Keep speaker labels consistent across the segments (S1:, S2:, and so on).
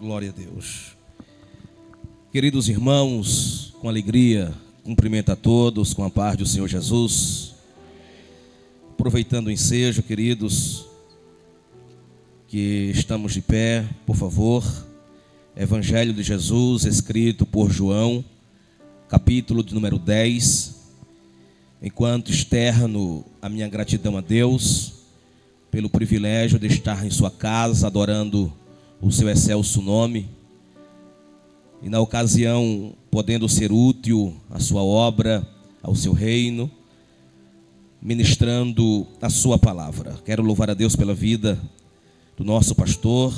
S1: Glória a Deus. Queridos irmãos, com alegria, cumprimento a todos com a paz do Senhor Jesus. Aproveitando o ensejo, queridos, que estamos de pé, por favor. Evangelho de Jesus, escrito por João, capítulo de número 10. Enquanto externo a minha gratidão a Deus pelo privilégio de estar em sua casa adorando o seu excelso nome, e na ocasião podendo ser útil à sua obra, ao seu reino, ministrando a sua palavra. Quero louvar a Deus pela vida do nosso pastor,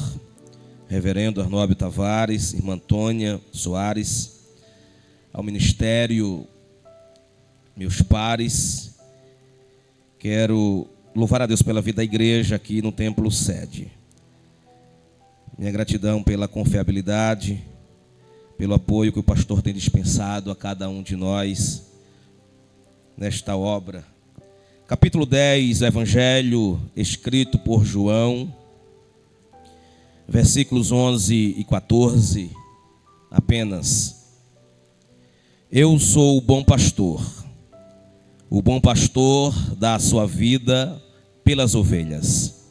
S1: reverendo Arnóbio Tavares, irmã Antônia Soares, ao ministério, meus pares. Quero louvar a Deus pela vida da igreja aqui no Templo Sede. Minha gratidão pela confiabilidade, pelo apoio que o pastor tem dispensado a cada um de nós nesta obra. Capítulo 10, o Evangelho escrito por João, versículos 11 e 14, apenas. Eu sou o bom pastor. O bom pastor dá a sua vida pelas ovelhas.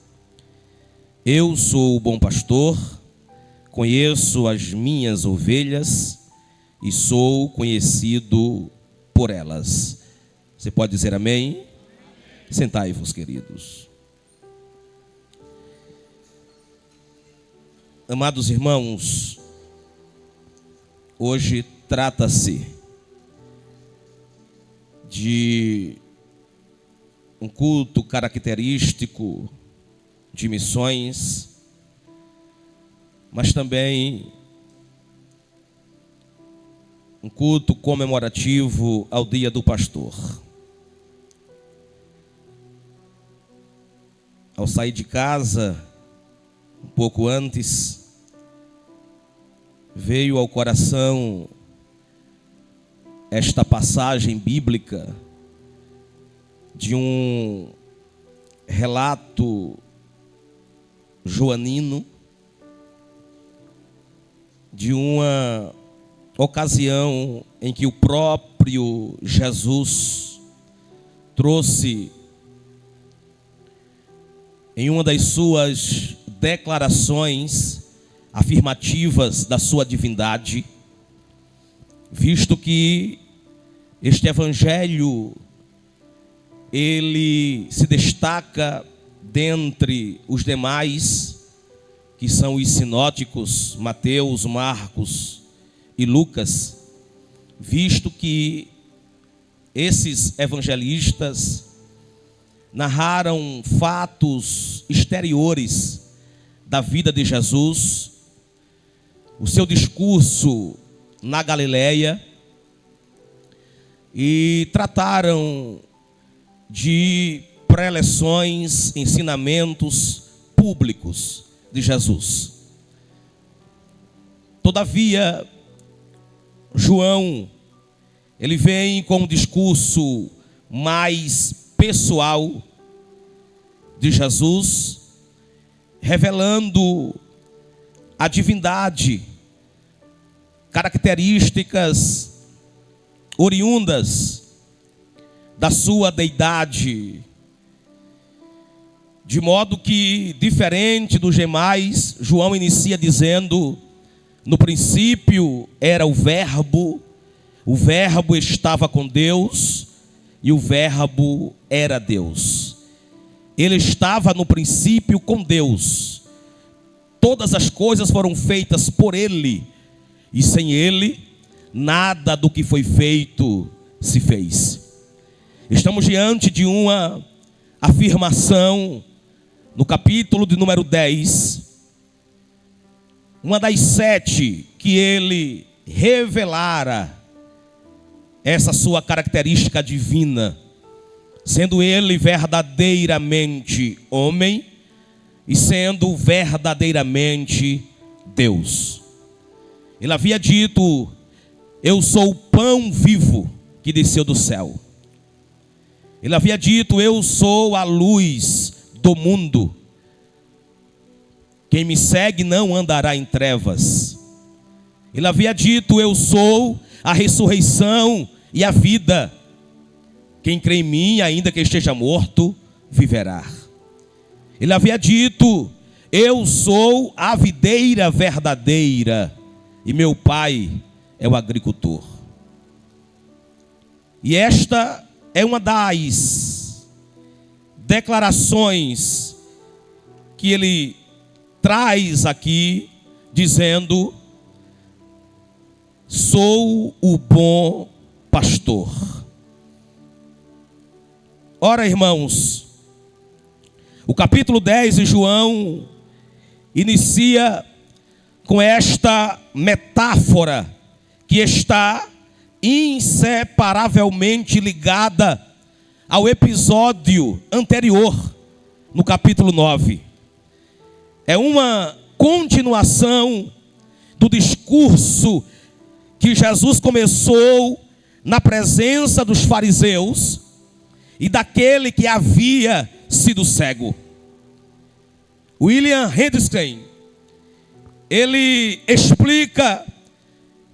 S1: Eu sou o bom pastor, conheço as minhas ovelhas e sou conhecido por elas. Você pode dizer amém? Sentai-vos, queridos. Amados irmãos, hoje trata-se de um culto característico de missões, mas também um culto comemorativo ao Dia do Pastor. Ao sair de casa, um pouco antes, veio ao coração esta passagem bíblica de um relato joanino, de uma ocasião em que o próprio Jesus trouxe em uma das suas declarações afirmativas da sua divindade, visto que este evangelho ele se destaca dentre os demais, que são os sinóticos, Mateus, Marcos e Lucas, visto que esses evangelistas narraram fatos exteriores da vida de Jesus, o seu discurso na Galileia, e trataram de preleções, ensinamentos públicos de Jesus. Todavia, João, ele vem com um discurso mais pessoal de Jesus, revelando a divindade, características oriundas da sua deidade, de modo que, diferente dos demais, João inicia dizendo: no princípio era o Verbo estava com Deus e o Verbo era Deus. Ele estava no princípio com Deus. Todas as coisas foram feitas por Ele, e sem Ele, nada do que foi feito se fez. Estamos diante de uma afirmação no capítulo de número 10, uma das 7 que ele revelara essa sua característica divina, sendo ele verdadeiramente homem e sendo verdadeiramente Deus. Ele havia dito: eu sou o pão vivo que desceu do céu. Ele havia dito: eu sou a luz do mundo. Quem me segue não andará em trevas. Ele havia dito: eu sou a ressurreição e a vida. Quem crê em mim, ainda que esteja morto, viverá. Ele havia dito: eu sou a videira verdadeira e meu pai é o agricultor. E esta é uma das declarações que ele traz aqui, dizendo: sou o bom pastor. Ora, irmãos, o capítulo 10 de João inicia com esta metáfora que está inseparavelmente ligada ao episódio anterior, no capítulo 9. É uma continuação do discurso que Jesus começou na presença dos fariseus e daquele que havia sido cego. William Hendrickson, ele explica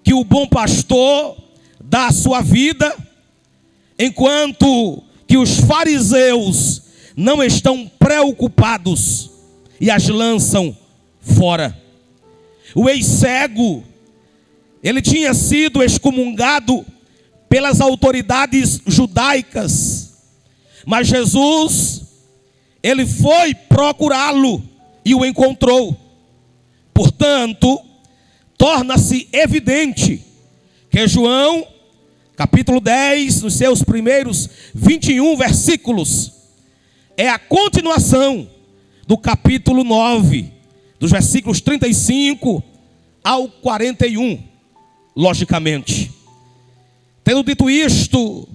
S1: que o bom pastor dá a sua vida, enquanto que os fariseus não estão preocupados e as lançam fora. O ex-cego, ele tinha sido excomungado pelas autoridades judaicas, mas Jesus, ele foi procurá-lo e o encontrou. Portanto, torna-se evidente que João, capítulo 10, nos seus primeiros 21 versículos, é a continuação do capítulo 9, dos versículos 35 ao 41, logicamente. Tendo dito isto,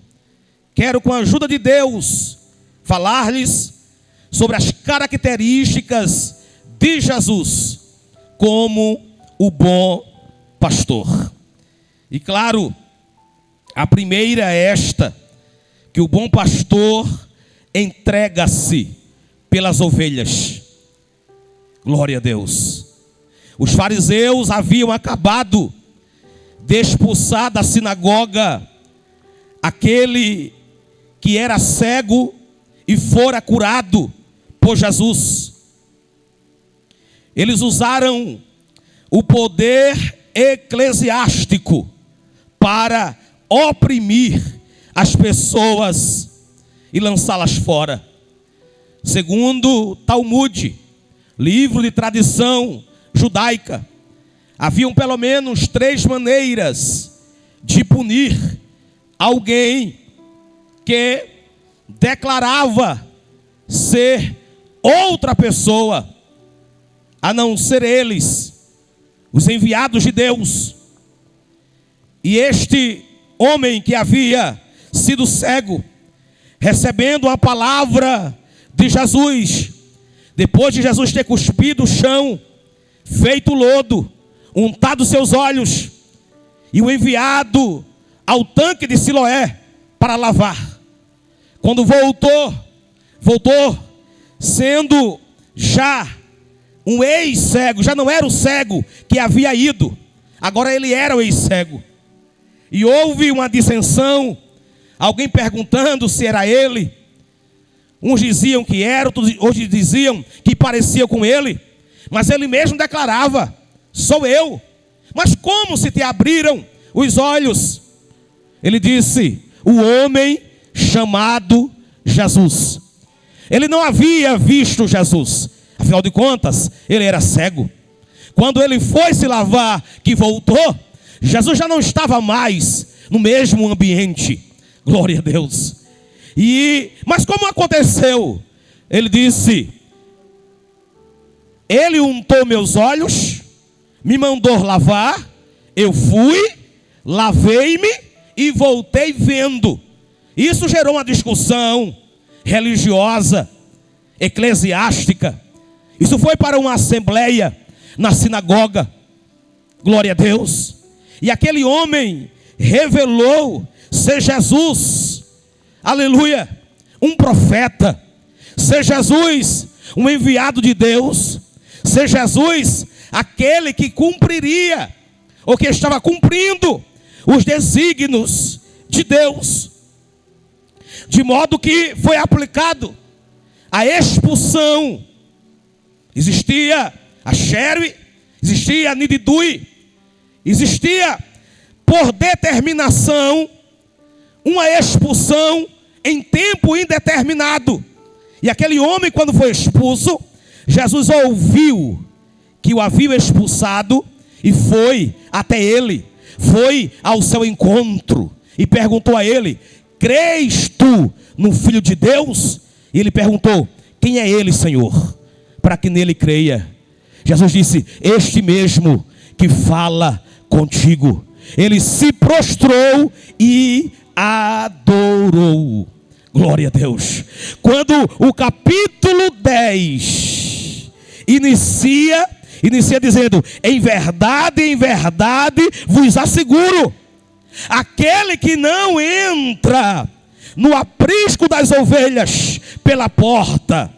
S1: quero, com a ajuda de Deus, falar-lhes sobre as características de Jesus como o bom pastor. E claro, a primeira é esta: que o bom pastor entrega-se pelas ovelhas. Glória a Deus. Os fariseus haviam acabado de expulsar da sinagoga aquele que era cego e fora curado por Jesus. Eles usaram o poder eclesiástico para oprimir as pessoas e lançá-las fora. Segundo Talmud, livro de tradição judaica, haviam pelo menos 3 maneiras de punir alguém que declarava ser outra pessoa, a não ser eles, os enviados de Deus. E este homem que havia sido cego, recebendo a palavra de Jesus, depois de Jesus ter cuspido o chão, feito lodo, untado seus olhos, e o enviado ao tanque de Siloé para lavar. Quando voltou sendo já um ex-cego, já não era o cego que havia ido, agora ele era o ex-cego. E houve uma dissensão, alguém perguntando se era ele. Uns diziam que era, outros diziam que parecia com ele, mas ele mesmo declarava: sou eu. Mas como se te abriram os olhos? Ele disse: o homem chamado Jesus. Ele não havia visto Jesus, afinal de contas, ele era cego. Quando ele foi se lavar, que voltou, Jesus já não estava mais no mesmo ambiente. Glória a Deus. Mas como aconteceu? Ele disse: ele untou meus olhos, me mandou lavar, eu fui, lavei-me e voltei vendo. Isso gerou uma discussão religiosa, eclesiástica. Isso foi para uma assembleia na sinagoga. Glória a Deus. E aquele homem revelou ser Jesus, aleluia, um profeta, ser Jesus um enviado de Deus, ser Jesus aquele que cumpriria, ou que estava cumprindo os desígnios de Deus. De modo que foi aplicado a expulsão. Existia a Sherry, existia a Nididui, existia por determinação uma expulsão em tempo indeterminado. E aquele homem, quando foi expulso, Jesus ouviu que o havia expulsado e foi até ele, foi ao seu encontro e perguntou a ele: crês tu no Filho de Deus? E ele perguntou: quem é ele, Senhor, para que nele creia? Jesus disse: este mesmo que fala contigo. Ele se prostrou e adorou. Glória a Deus. Quando o capítulo 10 inicia dizendo: em verdade vos asseguro, aquele que não entra no aprisco das ovelhas pela porta,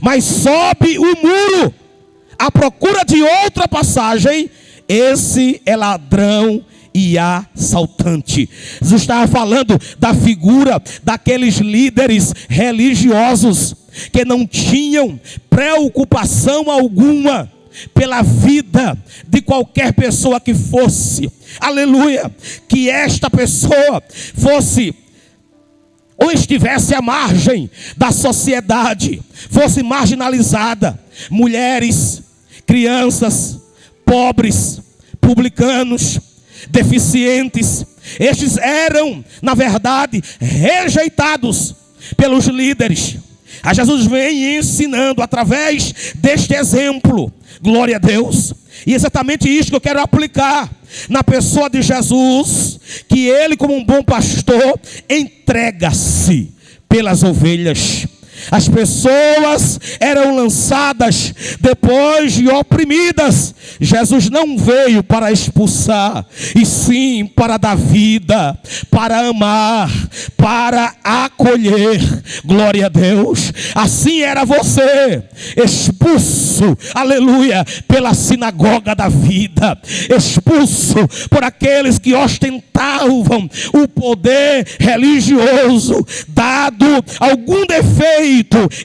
S1: mas sobe o muro à procura de outra passagem, esse é ladrão e assaltante. Jesus estava falando da figura daqueles líderes religiosos que não tinham preocupação alguma pela vida de qualquer pessoa que fosse. Aleluia! Que esta pessoa fosse ou estivesse à margem da sociedade, fosse marginalizada. Mulheres, crianças, pobres, publicanos, deficientes, estes eram, na verdade, rejeitados pelos líderes. A Jesus vem ensinando através deste exemplo, glória a Deus, e exatamente isso que eu quero aplicar na pessoa de Jesus, que ele, como um bom pastor, entrega-se pelas ovelhas. As pessoas eram lançadas depois de oprimidas. Jesus não veio para expulsar, e sim para dar vida, para amar, para acolher. Glória a Deus. Assim era você, expulso, aleluia, pela sinagoga da vida, expulso por aqueles que ostentavam o poder religioso, dado algum defeito.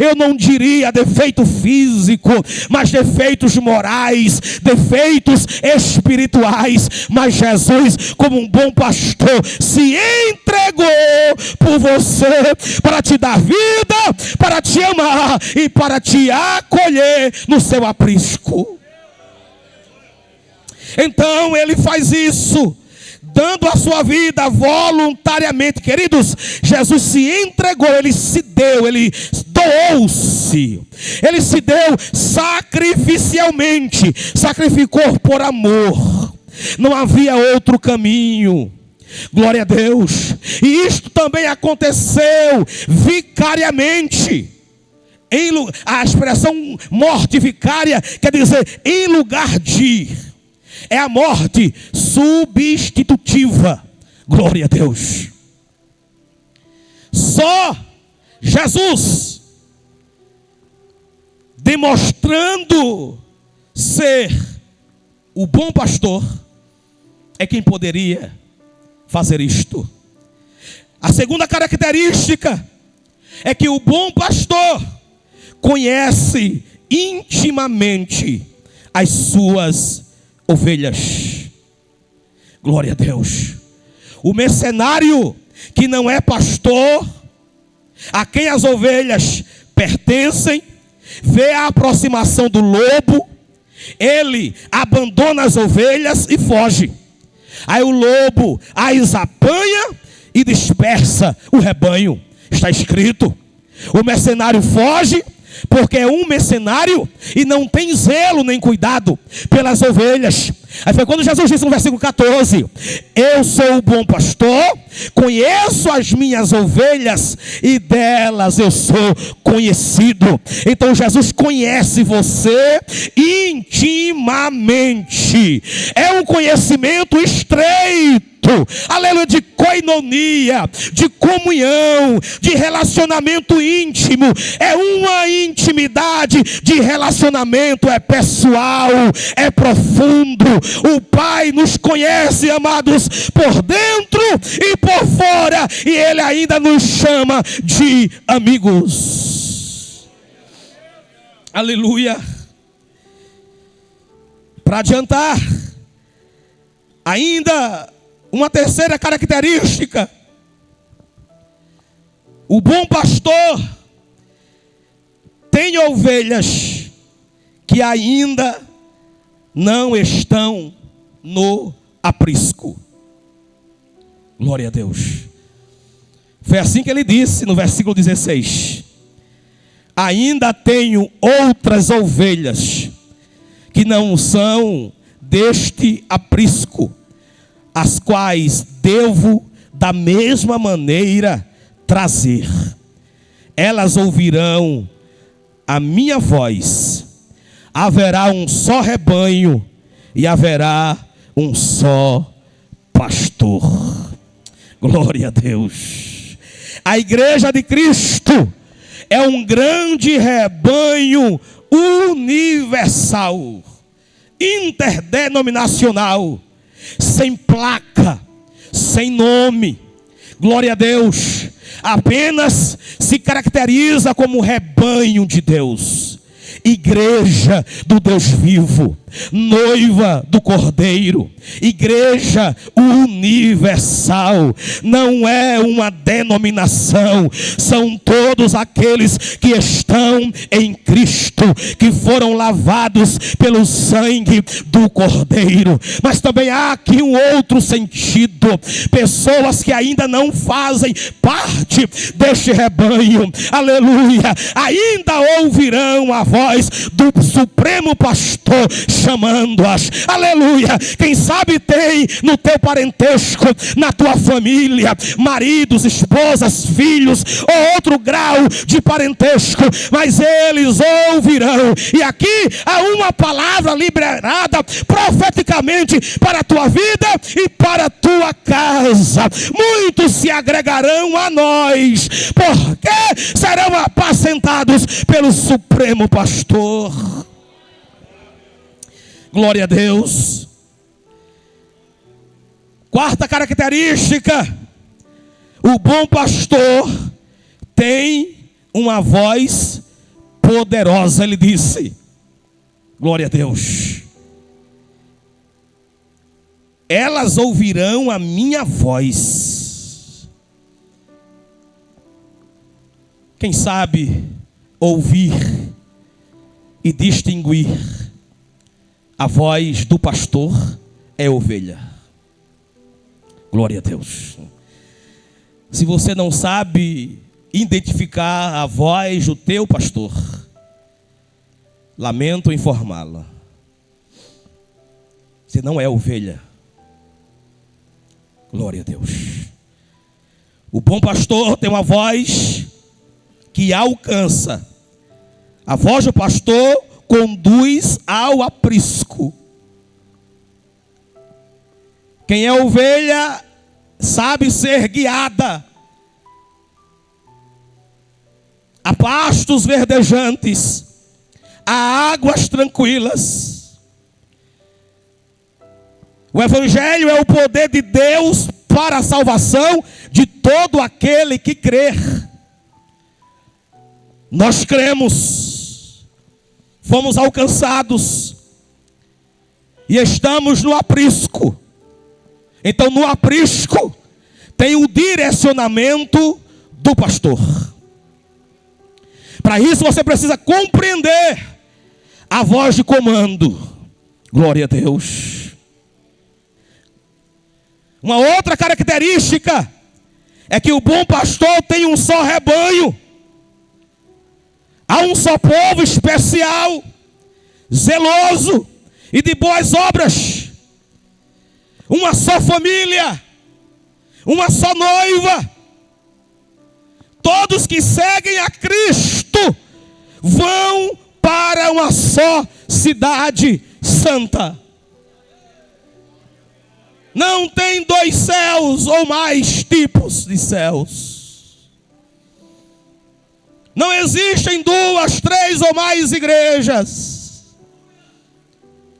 S1: Eu não diria defeito físico, mas defeitos morais, defeitos espirituais. Mas Jesus, como um bom pastor, se entregou por você para te dar vida, para te amar e para te acolher no seu aprisco. Então ele faz isso, dando a sua vida voluntariamente. Queridos, Jesus se entregou, ele se deu, ele doou-se, ele se deu sacrificialmente, sacrificou por amor. Não havia outro caminho. Glória a Deus. E isto também aconteceu vicariamente. A expressão morte vicária quer dizer em lugar de. É a morte substitutiva. Glória a Deus. Só Jesus, demonstrando ser o bom pastor, é quem poderia fazer isto. A segunda característica é que o bom pastor conhece intimamente as suas ovelhas. Glória a Deus. O mercenário que não é pastor, a quem as ovelhas pertencem, vê a aproximação do lobo, ele abandona as ovelhas e foge. Aí o lobo as apanha e dispersa o rebanho. Está escrito: o mercenário foge porque é um mercenário e não tem zelo nem cuidado pelas ovelhas. Aí foi quando Jesus disse no versículo 14: eu sou o bom pastor, conheço as minhas ovelhas e delas eu sou conhecido. Então Jesus conhece você intimamente. É um conhecimento estreito. aleluia, de koinonia, de comunhão, de relacionamento íntimo. É uma intimidade de relacionamento, é pessoal, é profundo. O Pai nos conhece, amados, por dentro e por fora, e Ele ainda nos chama de amigos. Aleluia. Para adiantar, ainda uma terceira característica: o bom pastor tem ovelhas que ainda não estão no aprisco. Glória a Deus. Foi assim que ele disse no versículo 16: ainda tenho outras ovelhas que não são deste aprisco, as quais devo da mesma maneira trazer. Elas ouvirão a minha voz. Haverá um só rebanho e haverá um só pastor. Glória a Deus. A igreja de Cristo é um grande rebanho universal, interdenominacional, sem placa, sem nome. Glória a Deus. Apenas se caracteriza como rebanho de Deus, igreja do Deus vivo, noiva do Cordeiro, igreja universal. Não é uma denominação, são todos aqueles que estão em Cristo, que foram lavados pelo sangue do Cordeiro. Mas também há aqui um outro sentido: pessoas que ainda não fazem parte deste rebanho, aleluia, ainda ouvirão a voz do Supremo Pastor chamando-as, aleluia. Quem sabe tem no teu parentesco, na tua família, maridos, esposas, filhos, ou outro grau de parentesco, mas eles ouvirão. E aqui há uma palavra liberada profeticamente para a tua vida e para a tua casa: muitos se agregarão a nós, porque serão apacentados pelo Supremo Pastor. Glória a Deus. Quarta característica: o bom pastor tem uma voz poderosa. Ele disse, glória a Deus, elas ouvirão a minha voz. Quem sabe ouvir e distinguir a voz do pastor é ovelha. Glória a Deus. Se você não sabe identificar a voz do teu pastor, lamento informá-la, você não é ovelha. Glória a Deus. O bom pastor tem uma voz que alcança. A voz do pastor conduz ao aprisco. Quem é ovelha sabe ser guiada a pastos verdejantes, a águas tranquilas. O Evangelho é o poder de Deus para a salvação de todo aquele que crer. Nós cremos, fomos alcançados e estamos no aprisco. Então no aprisco tem o direcionamento do pastor. Para isso você precisa compreender a voz de comando. Glória a Deus. Uma outra característica é que o bom pastor tem um só rebanho. Há um só povo especial, zeloso e de boas obras. Uma só família, uma só noiva. Todos que seguem a Cristo vão para uma só cidade santa. Não tem dois céus ou mais tipos de céus. Não existem duas, três ou mais igrejas.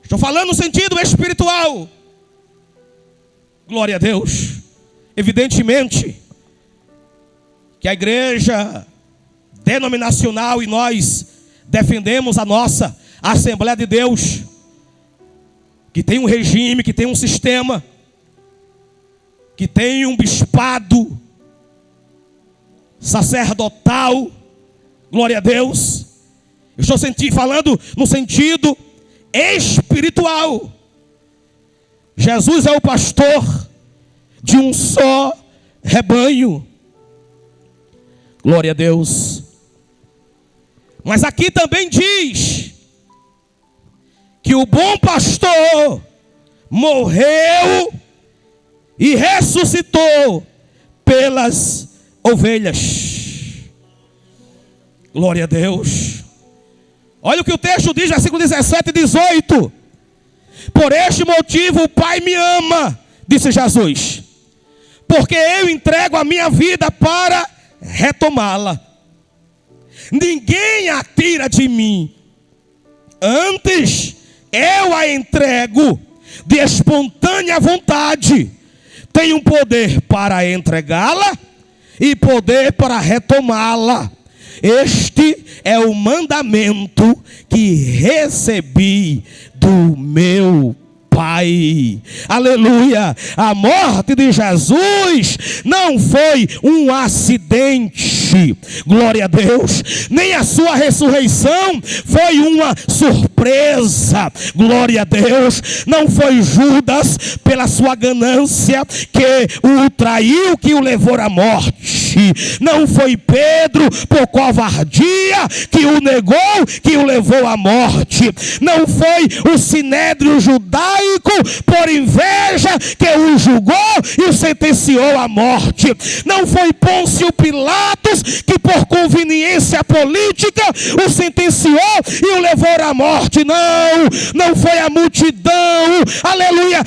S1: Estou falando no sentido espiritual. Glória a Deus. Evidentemente que a igreja denominacional e nós defendemos a nossa Assembleia de Deus, que tem um regime, que tem um sistema, que tem um bispado sacerdotal. Glória a Deus. Eu estou falando no sentido espiritual. Jesus é o pastor de um só rebanho. Glória a Deus. Mas aqui também diz que o bom pastor morreu e ressuscitou pelas ovelhas. Glória a Deus. Olha o que o texto diz, versículo 17 e 18. Por este motivo o Pai me ama, disse Jesus, porque eu entrego a minha vida para retomá-la. Ninguém a tira de mim, antes eu a entrego de espontânea vontade. Tenho poder para entregá-la e poder para retomá-la. Este é o mandamento que recebi do meu Pai. Aleluia. A morte de Jesus não foi um acidente. Glória a Deus. Nem a sua ressurreição foi uma surpresa. Glória a Deus. Não foi Judas pela sua ganância que o traiu, que o levou à morte. Não foi Pedro por covardia que o negou, que o levou à morte. Não foi o sinédrio judaico por inveja que o julgou e o sentenciou à morte. Não foi Pôncio Pilatos que por conveniência política o sentenciou e o levou à morte. Não foi a multidão, aleluia,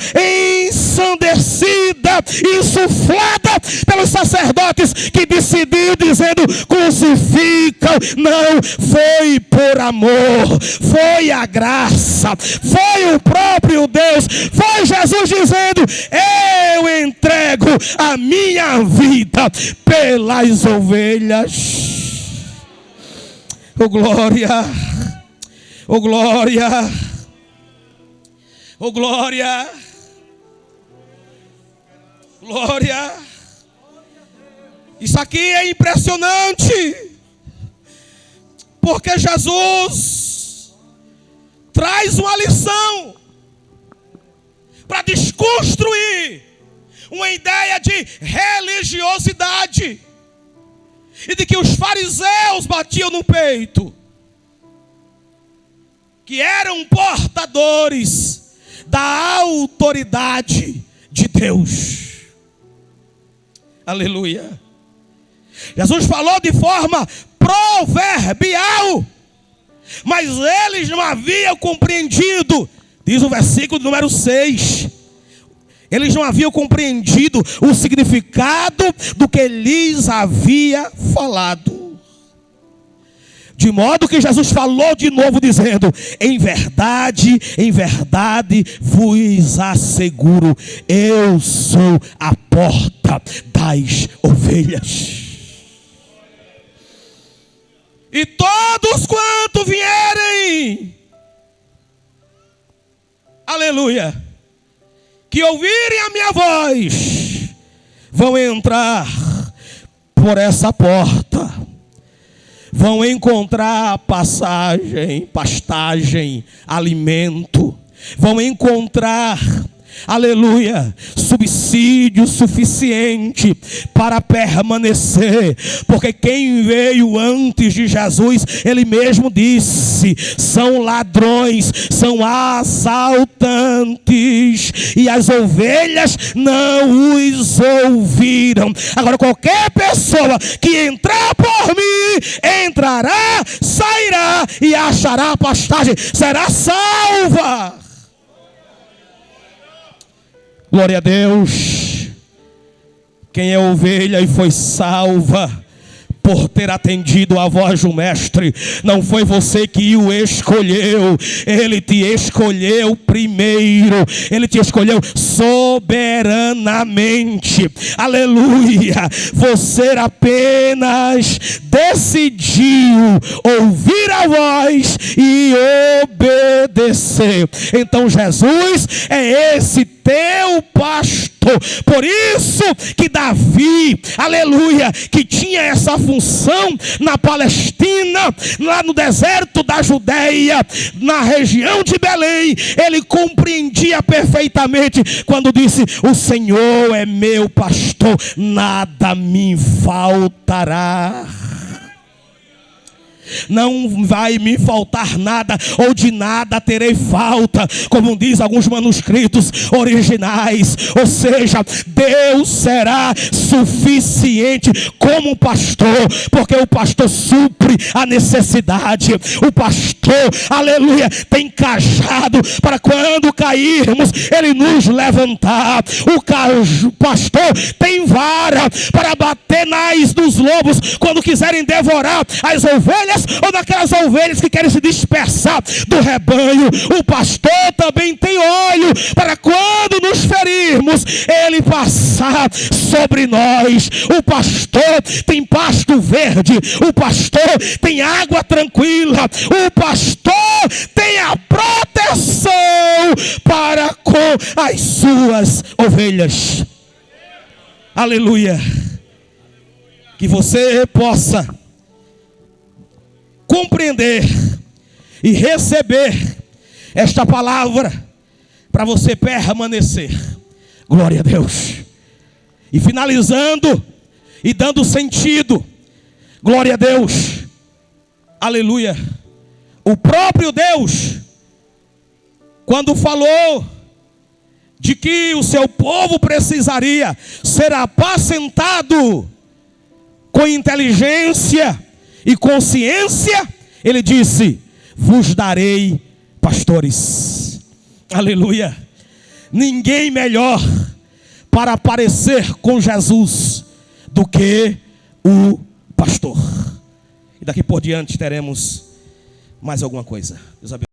S1: ensandecida, insuflada pelos sacerdotes que decidiu dizendo crucificam. Não, foi por amor, foi a graça, foi o próprio Deus, foi Jesus dizendo: eu entrego a minha vida pelas ovelhas. Oh glória, oh glória, oh glória, glória. Isso aqui é impressionante, porque Jesus traz uma lição para desconstruir uma ideia de religiosidade e de que os fariseus batiam no peito, que eram portadores da autoridade de Deus. Aleluia. Jesus falou de forma proverbial, mas eles não haviam compreendido. Diz o versículo número 6. Eles não haviam compreendido o significado do que lhes havia falado. De modo que Jesus falou de novo dizendo: em verdade vos asseguro, eu sou a porta das ovelhas. E todos quanto vierem, aleluia, que ouvirem a minha voz, vão entrar por essa porta, vão encontrar pastagem, alimento, vão encontrar, aleluia, subsídio suficiente para permanecer, porque quem veio antes de Jesus, ele mesmo disse, são ladrões, são assaltantes, e as ovelhas não os ouviram. Agora qualquer pessoa que entrar por mim, entrará, sairá e achará pastagem, será salva. Glória a Deus. Quem é ovelha e foi salva por ter atendido a voz do mestre. Não foi você que o escolheu, ele te escolheu primeiro, ele te escolheu soberanamente, aleluia. Você apenas decidiu ouvir a voz e obedecer. Então Jesus é esse teu pastor. Por isso que Davi, aleluia, que tinha essa função na Palestina, lá no deserto da Judeia, na região de Belém, ele compreendia perfeitamente quando disse: o Senhor é meu pastor, nada me faltará. Não vai me faltar nada, ou de nada terei falta, como diz alguns manuscritos originais. Ou seja, Deus será suficiente como pastor, porque o pastor supre a necessidade. O pastor, aleluia, tem cajado para quando cairmos ele nos levantar. O pastor tem vara para bater nos lobos quando quiserem devorar as ovelhas, ou daquelas ovelhas que querem se dispersar do rebanho. O pastor também tem olho para quando nos ferirmos, ele passar sobre nós. O pastor tem pasto verde, o pastor tem água tranquila, o pastor tem a proteção para com as suas ovelhas. Aleluia. Que você possa compreender e receber esta palavra para você permanecer. Glória a Deus. E finalizando e dando sentido, glória a Deus, aleluia. O próprio Deus, quando falou de que o seu povo precisaria ser apacentado com inteligência e consciência, ele disse: vos darei pastores. Aleluia. Ninguém melhor para aparecer com Jesus do que o pastor. E daqui por diante teremos mais alguma coisa. Deus abençoe.